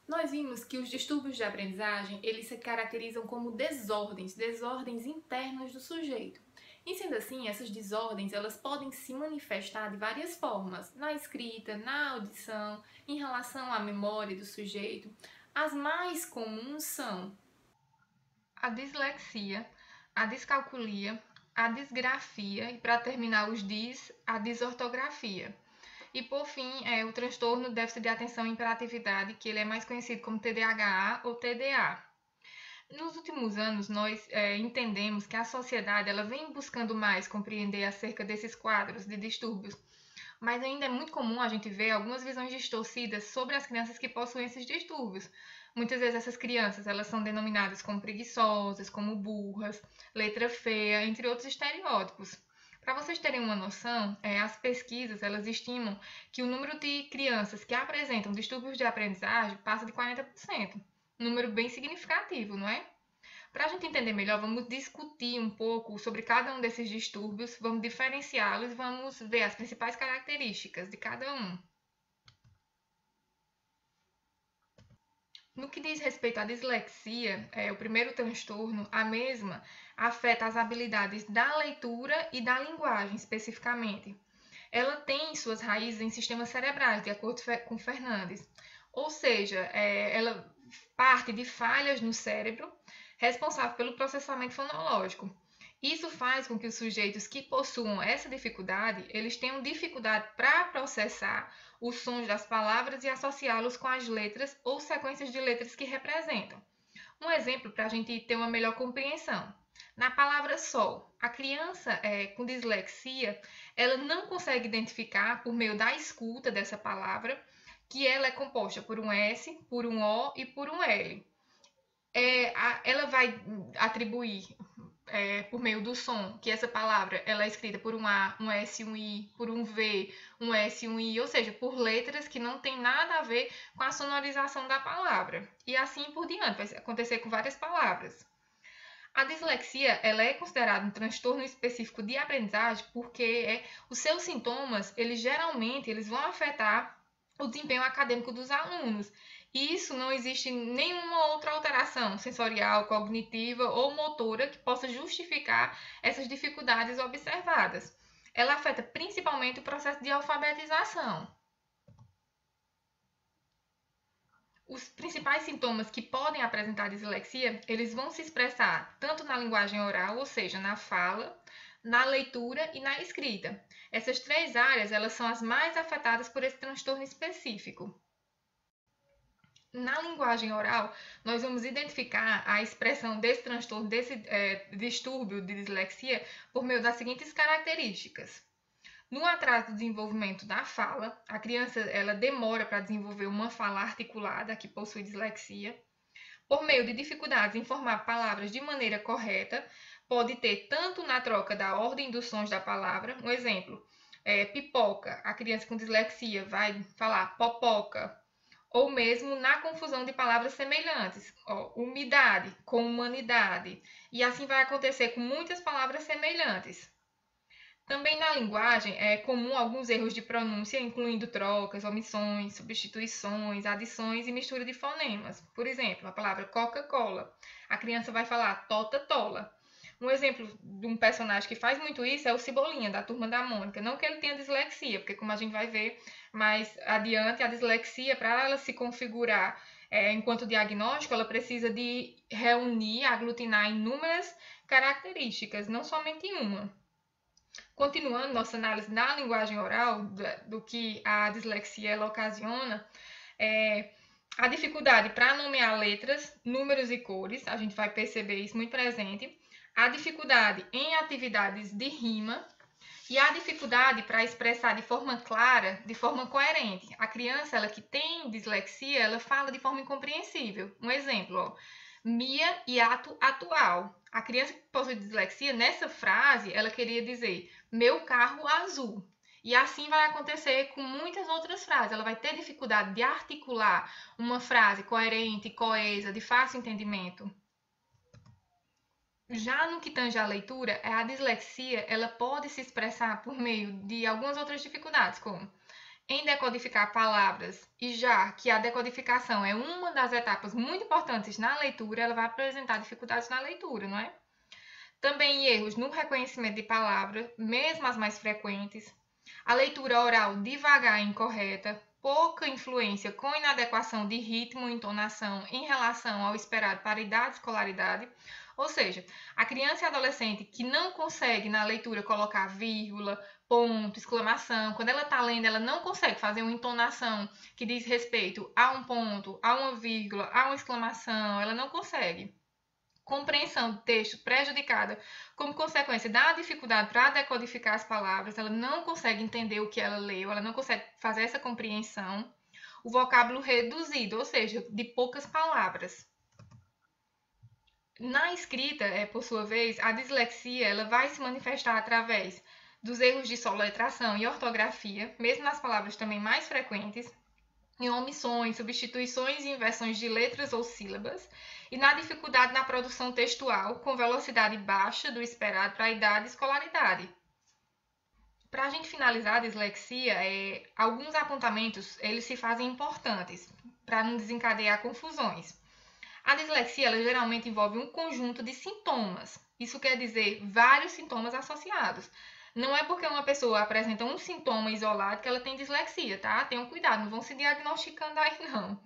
Nós vimos que os distúrbios de aprendizagem, eles se caracterizam como desordens internas do sujeito. E sendo assim, essas desordens, elas podem se manifestar de várias formas, na escrita, na audição, em relação à memória do sujeito. As mais comuns são a dislexia, a descalculia, a disgrafia e, para terminar os dis, a desortografia. E por fim, o transtorno de déficit de atenção e hiperatividade, que ele é mais conhecido como TDAH ou TDA. Nos últimos anos, nós entendemos que a sociedade ela vem buscando mais compreender acerca desses quadros de distúrbios, mas ainda é muito comum a gente ver algumas visões distorcidas sobre as crianças que possuem esses distúrbios. Muitas vezes essas crianças elas são denominadas como preguiçosas, como burras, letra feia, entre outros estereótipos. Para vocês terem uma noção, as pesquisas elas estimam que o número de crianças que apresentam distúrbios de aprendizagem passa de 40%. Um número bem significativo, não é? Para a gente entender melhor, vamos discutir um pouco sobre cada um desses distúrbios, vamos diferenciá-los e vamos ver as principais características de cada um. No que diz respeito à dislexia, o primeiro transtorno, a mesma afeta as habilidades da leitura e da linguagem, especificamente. Ela tem suas raízes em sistemas cerebrais, de acordo com Fernandes. Ou seja, ela parte de falhas no cérebro responsável pelo processamento fonológico. Isso faz com que os sujeitos que possuam essa dificuldade, eles tenham dificuldade para processar os sons das palavras e associá-los com as letras ou sequências de letras que representam. Um exemplo para a gente ter uma melhor compreensão. Na palavra sol, a criança com dislexia, ela não consegue identificar, por meio da escuta dessa palavra, que ela é composta por um S, por um O e por um L. Ela vai atribuir, por meio do som, que essa palavra ela é escrita por um A, um S, um I, por um V, um S, um I, ou seja, por letras que não tem nada a ver com a sonorização da palavra. E assim por diante, vai acontecer com várias palavras. A dislexia ela é considerada um transtorno específico de aprendizagem porque os seus sintomas, eles vão afetar o desempenho acadêmico dos alunos. E isso não existe nenhuma outra alteração sensorial, cognitiva ou motora que possa justificar essas dificuldades observadas. Ela afeta principalmente o processo de alfabetização. Os principais sintomas que podem apresentar dislexia, eles vão se expressar tanto na linguagem oral, ou seja, na fala, na leitura e na escrita. Essas três áreas, elas são as mais afetadas por esse transtorno específico. Na linguagem oral, nós vamos identificar a expressão desse transtorno, desse distúrbio de dislexia, por meio das seguintes características. No atraso do desenvolvimento da fala, a criança ela demora para desenvolver uma fala articulada que possui dislexia. Por meio de dificuldades em formar palavras de maneira correta, pode ter tanto na troca da ordem dos sons da palavra, um exemplo, pipoca, a criança com dislexia vai falar popoca, ou mesmo na confusão de palavras semelhantes, umidade com humanidade, e assim vai acontecer com muitas palavras semelhantes. Também na linguagem é comum alguns erros de pronúncia, incluindo trocas, omissões, substituições, adições e mistura de fonemas. Por exemplo, a palavra Coca-Cola. A criança vai falar tota-tola. Um exemplo de um personagem que faz muito isso é o Cebolinha, da Turma da Mônica. Não que ele tenha dislexia, porque como a gente vai ver mais adiante, a dislexia, para ela se configurar enquanto diagnóstico, ela precisa de reunir, aglutinar inúmeras características, não somente uma. Continuando nossa análise na linguagem oral, do que a dislexia ela ocasiona, a dificuldade para nomear letras, números e cores, a gente vai perceber isso muito presente, a dificuldade em atividades de rima e a dificuldade para expressar de forma clara, de forma coerente. A criança ela que tem dislexia, ela fala de forma incompreensível. Um exemplo, Mia e ato atual. A criança que possui dislexia, nessa frase, ela queria dizer meu carro azul. E assim vai acontecer com muitas outras frases. Ela vai ter dificuldade de articular uma frase coerente, coesa, de fácil entendimento. Já no que tange à leitura, a dislexia ela pode se expressar por meio de algumas outras dificuldades, como em decodificar palavras, e já que a decodificação é uma das etapas muito importantes na leitura, ela vai apresentar dificuldades na leitura, não é? Também erros no reconhecimento de palavras, mesmo as mais frequentes. A leitura oral devagar e incorreta, pouca influência com inadequação de ritmo e entonação em relação ao esperado para idade e escolaridade. Ou seja, a criança e adolescente que não consegue na leitura colocar vírgula, ponto, exclamação, quando ela está lendo, ela não consegue fazer uma entonação que diz respeito a um ponto, a uma vírgula, a uma exclamação, ela não consegue. Compreensão do texto prejudicada como consequência da dificuldade para decodificar as palavras, ela não consegue entender o que ela leu, ela não consegue fazer essa compreensão. O vocábulo reduzido, ou seja, de poucas palavras. Na escrita, por sua vez, a dislexia ela vai se manifestar através dos erros de soletração e ortografia, mesmo nas palavras também mais frequentes, em omissões, substituições e inversões de letras ou sílabas, e na dificuldade na produção textual, com velocidade baixa do esperado para a idade e escolaridade. Para a gente finalizar a dislexia, alguns apontamentos eles se fazem importantes para não desencadear confusões. A dislexia ela geralmente envolve um conjunto de sintomas. Isso quer dizer vários sintomas associados. Não é porque uma pessoa apresenta um sintoma isolado que ela tem dislexia, tá? Tenham cuidado, não vão se diagnosticando aí, não.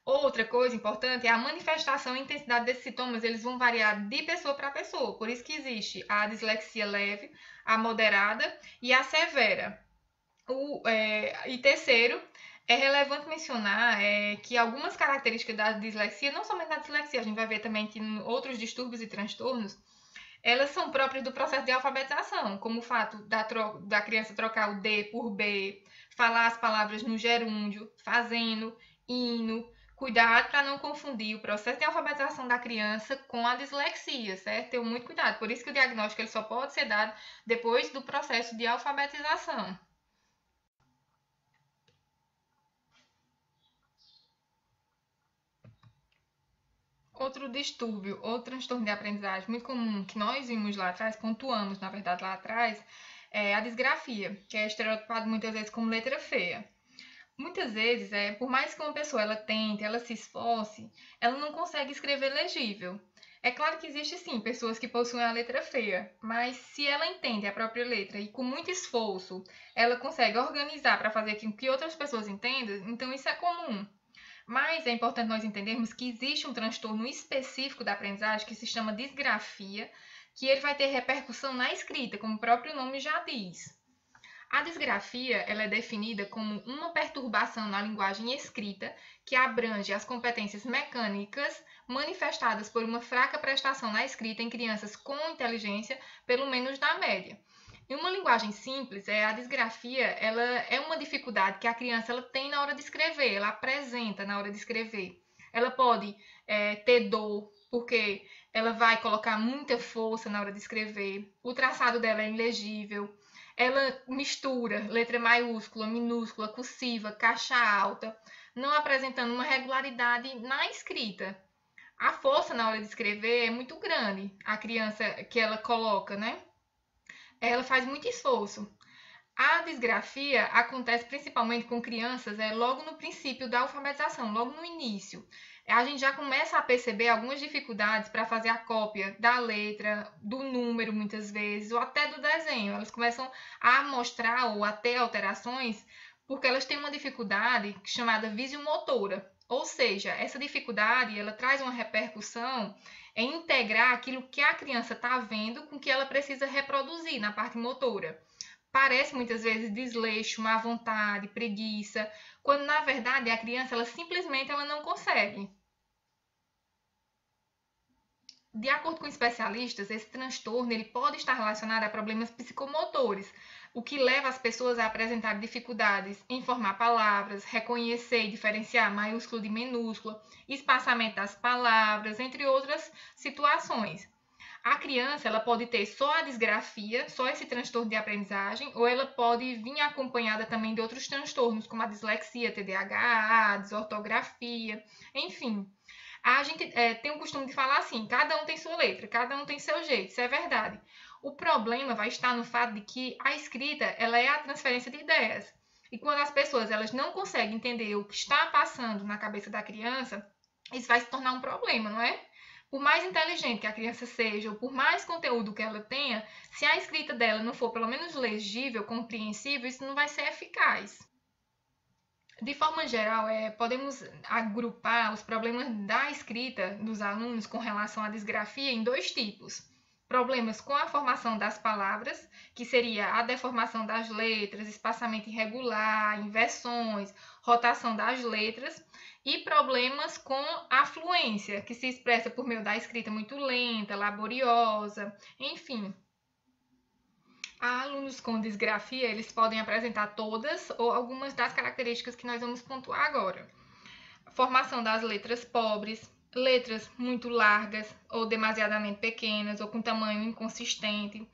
Outra coisa importante é a manifestação e intensidade desses sintomas, eles vão variar de pessoa para pessoa. Por isso que existe a dislexia leve, a moderada e a severa. E terceiro, é relevante mencionar que algumas características da dislexia, não somente da dislexia, a gente vai ver também que em outros distúrbios e transtornos, elas são próprias do processo de alfabetização, como o fato da criança trocar o D por B, falar as palavras no gerúndio, fazendo, indo. Cuidado para não confundir o processo de alfabetização da criança com a dislexia, certo? Tenham muito cuidado. Por isso que o diagnóstico ele só pode ser dado depois do processo de alfabetização. Outro distúrbio ou transtorno de aprendizagem muito comum que nós vimos lá atrás, pontuamos na verdade lá atrás, é a disgrafia, que é estereotipado muitas vezes como letra feia. Muitas vezes, por mais que uma pessoa ela tente, ela se esforce, ela não consegue escrever legível. É claro que existe sim pessoas que possuem a letra feia, mas se ela entende a própria letra e com muito esforço ela consegue organizar para fazer com que outras pessoas entendam, então isso é comum. Mas é importante nós entendermos que existe um transtorno específico da aprendizagem que se chama disgrafia, que ele vai ter repercussão na escrita, como o próprio nome já diz. A disgrafia ela é definida como uma perturbação na linguagem escrita que abrange as competências mecânicas manifestadas por uma fraca prestação na escrita em crianças com inteligência pelo menos da média. Em uma linguagem simples, a disgrafia ela é uma dificuldade que a criança ela tem na hora de escrever, ela apresenta na hora de escrever. Ela pode ter dor, porque ela vai colocar muita força na hora de escrever. O traçado dela é ilegível. Ela mistura letra maiúscula, minúscula, cursiva, caixa alta, não apresentando uma regularidade na escrita. A força na hora de escrever é muito grande. A criança que ela coloca, né? Ela faz muito esforço. A disgrafia acontece principalmente com crianças logo no princípio da alfabetização, logo no início. A gente já começa a perceber algumas dificuldades para fazer a cópia da letra, do número muitas vezes, ou até do desenho. Elas começam a mostrar ou a ter alterações porque elas têm uma dificuldade chamada visiomotora. Ou seja, essa dificuldade ela traz uma repercussão em integrar aquilo que a criança está vendo com o que ela precisa reproduzir na parte motora. Parece muitas vezes desleixo, má vontade, preguiça, quando na verdade a criança ela simplesmente ela não consegue. De acordo com especialistas, esse transtorno ele pode estar relacionado a problemas psicomotores, o que leva as pessoas a apresentar dificuldades em formar palavras, reconhecer e diferenciar maiúsculo de minúsculo, espaçamento das palavras, entre outras situações. A criança ela pode ter só a disgrafia, só esse transtorno de aprendizagem, ou ela pode vir acompanhada também de outros transtornos, como a dislexia, TDAH, a desortografia, enfim. A gente tem o costume de falar assim, cada um tem sua letra, cada um tem seu jeito, isso é verdade. O problema vai estar no fato de que a escrita ela é a transferência de ideias. E quando as pessoas elas não conseguem entender o que está passando na cabeça da criança, isso vai se tornar um problema, não é? Por mais inteligente que a criança seja, ou por mais conteúdo que ela tenha, se a escrita dela não for pelo menos legível, compreensível, isso não vai ser eficaz. De forma geral, podemos agrupar os problemas da escrita dos alunos com relação à disgrafia em dois tipos. Problemas com a formação das palavras, que seria a deformação das letras, espaçamento irregular, inversões, rotação das letras, e problemas com a fluência, que se expressa por meio da escrita muito lenta, laboriosa, enfim. Alunos com disgrafia, eles podem apresentar todas ou algumas das características que nós vamos pontuar agora. Formação das letras pobres, letras muito largas ou demasiadamente pequenas ou com tamanho inconsistente,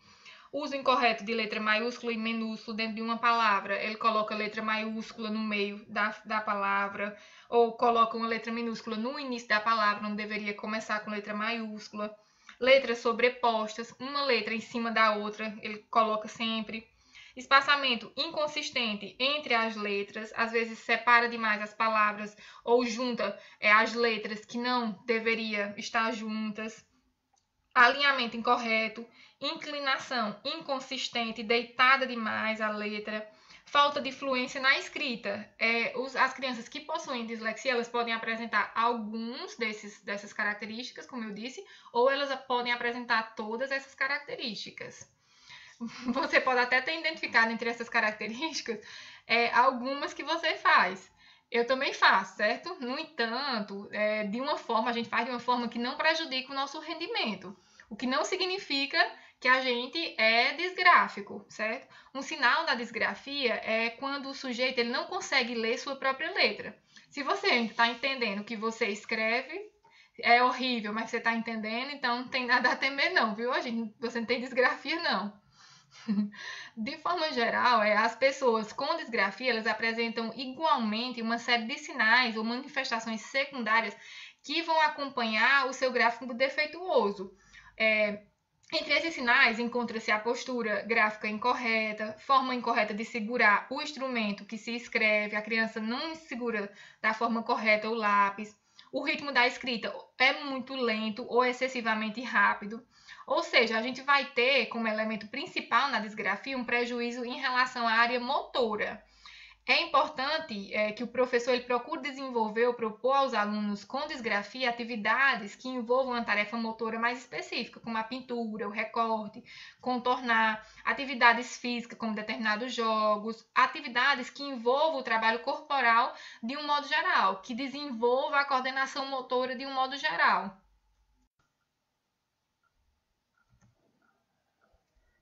uso incorreto de letra maiúscula e minúscula dentro de uma palavra. Ele coloca letra maiúscula no meio da palavra ou coloca uma letra minúscula no início da palavra, onde deveria começar com letra maiúscula. Letras sobrepostas, uma letra em cima da outra, ele coloca sempre. Espaçamento inconsistente entre as letras, às vezes separa demais as palavras ou junta as letras que não deveria estar juntas. Alinhamento incorreto, inclinação inconsistente, deitada demais a letra, falta de fluência na escrita. As crianças que possuem dislexia, elas podem apresentar alguns dessas características, como eu disse, ou elas podem apresentar todas essas características. Você pode até ter identificado entre essas características algumas que você faz. Eu também faço, certo? No entanto, a gente faz de uma forma que não prejudica o nosso rendimento. O que não significa que a gente é disgráfico, certo? Um sinal da disgrafia é quando o sujeito ele não consegue ler sua própria letra. Se você ainda está entendendo o que você escreve, é horrível, mas você está entendendo, então não tem nada a temer não, viu? Você não tem disgrafia não. De forma geral, as pessoas com disgrafia elas apresentam igualmente uma série de sinais ou manifestações secundárias que vão acompanhar o seu gráfico defeituoso. Entre esses sinais encontra-se a postura gráfica incorreta, forma incorreta de segurar o instrumento que se escreve, a criança não segura da forma correta o lápis, o ritmo da escrita é muito lento ou excessivamente rápido. Ou seja, a gente vai ter como elemento principal na disgrafia um prejuízo em relação à área motora. É importante que o professor ele procure desenvolver ou propor aos alunos com disgrafia atividades que envolvam uma tarefa motora mais específica, como a pintura, o recorte, contornar, atividades físicas, como determinados jogos, atividades que envolvam o trabalho corporal de um modo geral, que desenvolva a coordenação motora de um modo geral.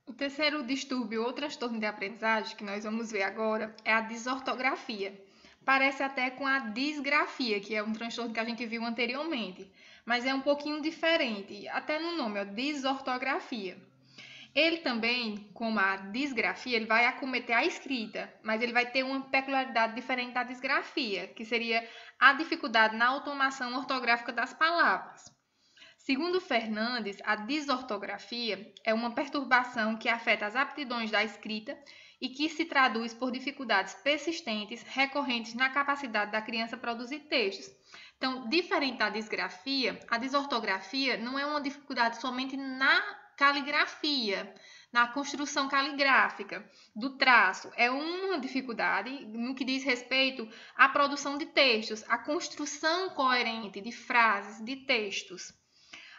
O terceiro distúrbio ou transtorno de aprendizagem que nós vamos ver agora é a desortografia. Parece até com a disgrafia, que é um transtorno que a gente viu anteriormente, mas é um pouquinho diferente, até no nome, desortografia. Ele também, como a disgrafia, ele vai acometer a escrita, mas ele vai ter uma peculiaridade diferente da disgrafia, que seria a dificuldade na automação ortográfica das palavras. Segundo Fernandes, a desortografia é uma perturbação que afeta as aptidões da escrita e que se traduz por dificuldades persistentes, recorrentes na capacidade da criança produzir textos. Então, diferente da disgrafia, a desortografia não é uma dificuldade somente na caligrafia, na construção caligráfica do traço. É uma dificuldade no que diz respeito à produção de textos, à construção coerente de frases, de textos.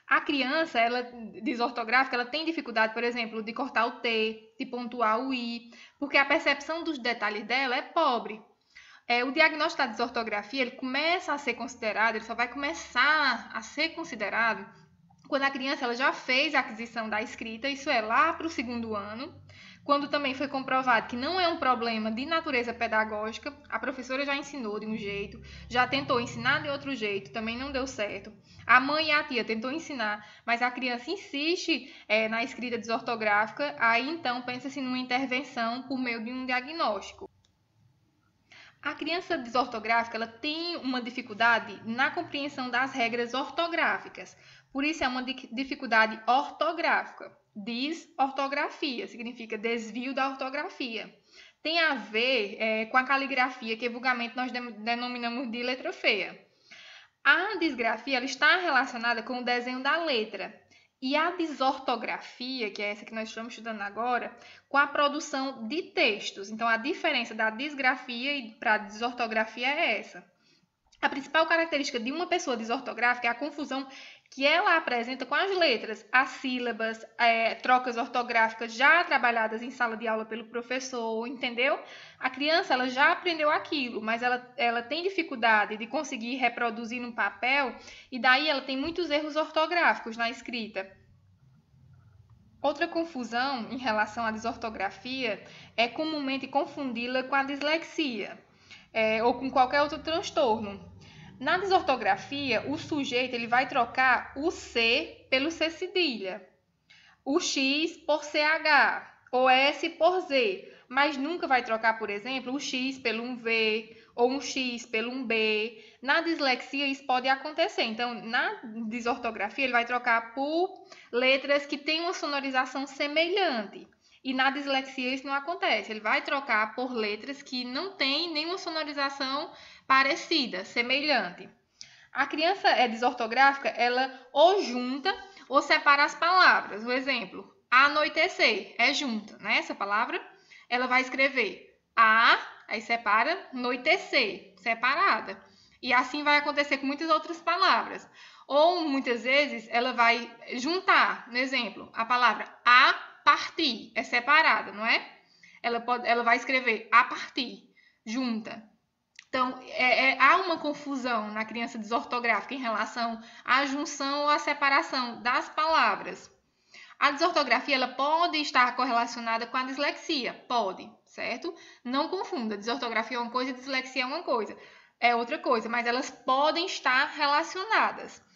A criança, ela desortográfica, ela tem dificuldade, por exemplo, de cortar o T, de pontuar o I, porque a percepção dos detalhes dela é pobre. O diagnóstico da desortografia, ele começa a ser considerado, ele só vai começar a ser considerado quando a criança ela já fez a aquisição da escrita, isso é lá para o 2º ano, quando também foi comprovado que não é um problema de natureza pedagógica, a professora já ensinou de um jeito, já tentou ensinar de outro jeito, também não deu certo. A mãe e a tia tentou ensinar, mas a criança insiste na escrita desortográfica, aí então pensa-se numa intervenção por meio de um diagnóstico. A criança desortográfica ela tem uma dificuldade na compreensão das regras ortográficas, por isso é uma dificuldade ortográfica. Desortografia significa desvio da ortografia. tem a ver com a caligrafia, que vulgarmente nós denominamos de letra feia. A disgrafia ela está relacionada com o desenho da letra. E a desortografia, que é essa que nós estamos estudando agora, com a produção de textos. Então, a diferença da disgrafia e para a desortografia é essa. A principal característica de uma pessoa desortográfica é a confusão que ela apresenta com as letras, as sílabas, trocas ortográficas já trabalhadas em sala de aula pelo professor, entendeu? A criança ela já aprendeu aquilo, mas ela tem dificuldade de conseguir reproduzir no papel e daí ela tem muitos erros ortográficos na escrita. Outra confusão em relação à desortografia é comumente confundi-la com a dislexia ou com qualquer outro transtorno. Na desortografia, o sujeito ele vai trocar o C pelo C cedilha, o X por CH, ou S por Z, mas nunca vai trocar, por exemplo, o X pelo um V ou um X pelo um B. Na dislexia isso pode acontecer, então na desortografia ele vai trocar por letras que têm uma sonorização semelhante. E na dislexia isso não acontece, ele vai trocar por letras que não têm nenhuma sonorização parecida, semelhante. A criança desortográfica, ela ou junta ou separa as palavras. O exemplo, anoitecer, é junta, né? Essa palavra, ela vai escrever aí separa, anoitecer, separada. E assim vai acontecer com muitas outras palavras. Ou, muitas vezes, ela vai juntar, no exemplo, a palavra a partir, é separada, não é? Ela vai escrever a partir, junta. Então, há uma confusão na criança desortográfica em relação à junção ou à separação das palavras. A desortografia ela pode estar correlacionada com a dislexia, pode, certo? Não confunda, desortografia é uma coisa e dislexia é uma coisa, é outra coisa, mas elas podem estar relacionadas.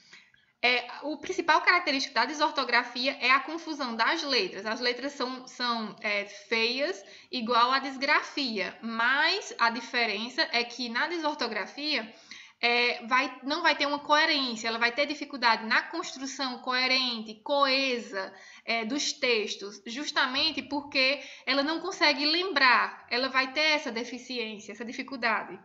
O principal característica da desortografia é a confusão das letras. As letras são feias, igual à disgrafia, mas a diferença é que na desortografia não vai ter uma coerência, ela vai ter dificuldade na construção coerente, coesa dos textos, justamente porque ela não consegue lembrar, ela vai ter essa deficiência, essa dificuldade.